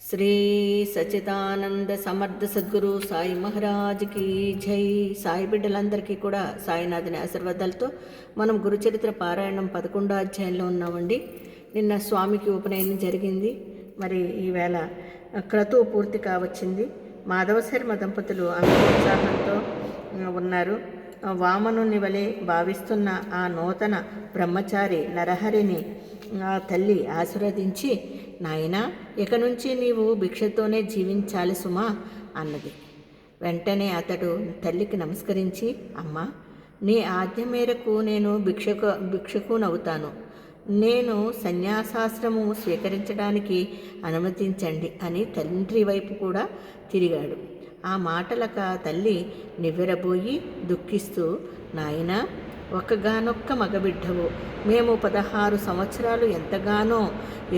శ్రీ సచిదానంద సమర్థ సద్గురు సాయి మహారాజ్కి జై. సాయి బిడ్డలందరికీ కూడా సాయినాథుని ఆశీర్వాదాలతో మనం గురుచరిత్ర పారాయణం 11వ అధ్యాయంలో ఉన్నామండి. నిన్న స్వామికి ఉపనయనం జరిగింది. మరి ఈవేళ క్రతువు పూర్తి కావచ్చింది. మాధవ శర్మ దంపతులు అంత ఉత్సాహంతో ఉన్నారు. వామనుని వలె భావిస్తున్న ఆ నూతన బ్రహ్మచారి నరహరిని ఆ తల్లి ఆశీర్వదించి, నాయనా, ఇక నుంచి నీవు భిక్షతోనే జీవించాలి సుమా అన్నది. వెంటనే తల్లికి నమస్కరించి, అమ్మా, నీ ఆజ్ఞ మేరకు నేను భిక్షకునవుతాను. నేను సన్యాసాశ్రము స్వీకరించడానికి అనుమతించండి అని తండ్రి వైపు కూడా తిరిగాడు. ఆ మాటలక తల్లి నివ్వెరబోయి దుఃఖిస్తూ, నాయనా, ఒక్కగానొక్క మగబిడ్డవు. మేము 16 సంవత్సరాలు ఎంతగానో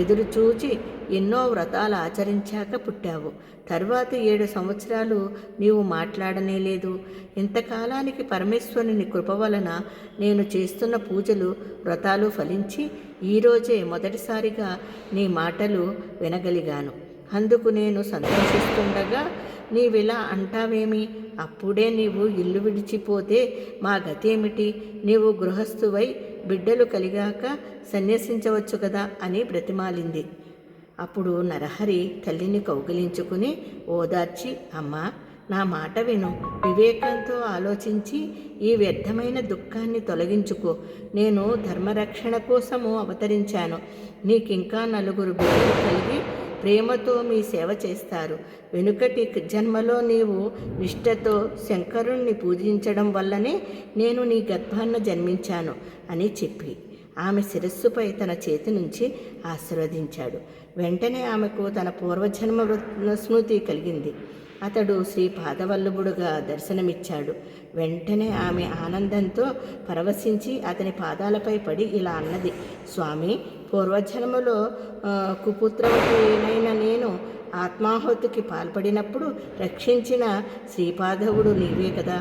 ఎదురుచూచి ఎన్నో వ్రతాలు ఆచరించాక పుట్టావు. తర్వాత 7 సంవత్సరాలు నీవు మాట్లాడనే లేదు. ఇంతకాలానికి పరమేశ్వరుని కృప వలన నేను చేస్తున్న పూజలు వ్రతాలు ఫలించి ఈరోజే మొదటిసారిగా నీ మాటలు వినగలిగాను. అందుకు నేను సంతోషిస్తుండగా నీవిలా అంటావేమి? అప్పుడే నీవు ఇల్లు విడిచిపోతే మా గతేమిటి? నీవు గృహస్థువై బిడ్డలు కలిగాక సన్యసించవచ్చు కదా అని బ్రతిమాలింది. అప్పుడు నరహరి తల్లిని కౌగిలించుకుని ఓదార్చి, అమ్మా, నా మాట విను. వివేకంతో ఆలోచించి ఈ వ్యర్థమైన దుఃఖాన్ని తొలగించుకో. నేను ధర్మరక్షణ కోసము అవతరించాను. నీకింకా 4 బిడ్డలు కలిగి ప్రేమతో మీ సేవ చేస్తారు. వెనుకటి జన్మలో నీవు నిష్ఠతో శంకరుణ్ణి పూజించడం వల్లనే నేను నీ గర్భాన్న జన్మించాను అని చెప్పి ఆమె శిరస్సుపై తన చేతి నుంచి ఆశీర్వదించాడు. వెంటనే ఆమెకు తన పూర్వజన్మ స్మృతి కలిగింది. అతడు శ్రీ పాదవల్లభుడుగా దర్శనమిచ్చాడు. వెంటనే ఆమె ఆనందంతో పరవశించి అతని పాదాలపై పడి ఇలా అన్నది, స్వామి, పూర్వజన్మలో కుపుత్రవతినైన నేను ఆత్మాహుతికి పాల్పడినప్పుడు రక్షించిన శ్రీపాదవుడు నీవే కదా.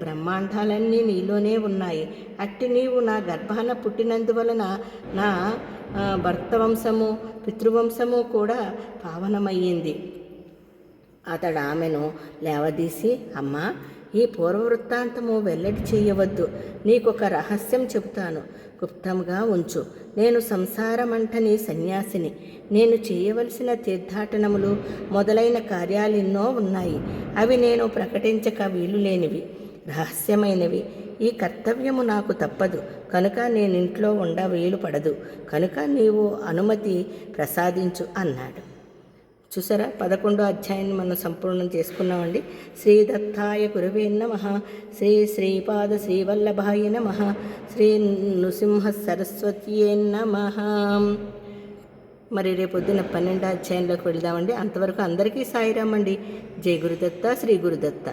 బ్రహ్మాండాలన్నీ నీలోనే ఉన్నాయి. అట్టి నీవు నా గర్భాన పుట్టినందువలన నా భర్తవంశము పితృవంశము కూడా పావనమయ్యింది. అతడు ఆమెను లేవదీసి, అమ్మా, ఈ పూర్వవృత్తాంతము వెల్లడి చేయవద్దు. నీకొక రహస్యం చెబుతాను, గుప్తంగా ఉంచు. నేను సంసారమంటని సన్యాసిని. నేను చేయవలసిన తీర్థాటనములు మొదలైన కార్యాలెన్నో ఉన్నాయి. అవి నేను ప్రకటించక వీలులేనివి, రహస్యమైనవి. ఈ కర్తవ్యము నాకు తప్పదు కనుక నేనింట్లో ఉండ వీలు పడదు. కనుక నీవు అనుమతి ప్రసాదించు అన్నాడు. చూసారా, 11వ అధ్యాయాన్ని మనం సంపూర్ణం చేసుకున్నామండి. శ్రీ దత్తాయ గురవే నమః. శ్రీ శ్రీపాద శ్రీవల్లభాయ నమః. శ్రీ నృసింహ సరస్వతియే నమః. మరి రేపొద్దున 12వ అధ్యాయంలోకి వెళదామండి. అంతవరకు అందరికీ సాయిరామండి. జై గురుదత్త, శ్రీ గురుదత్త.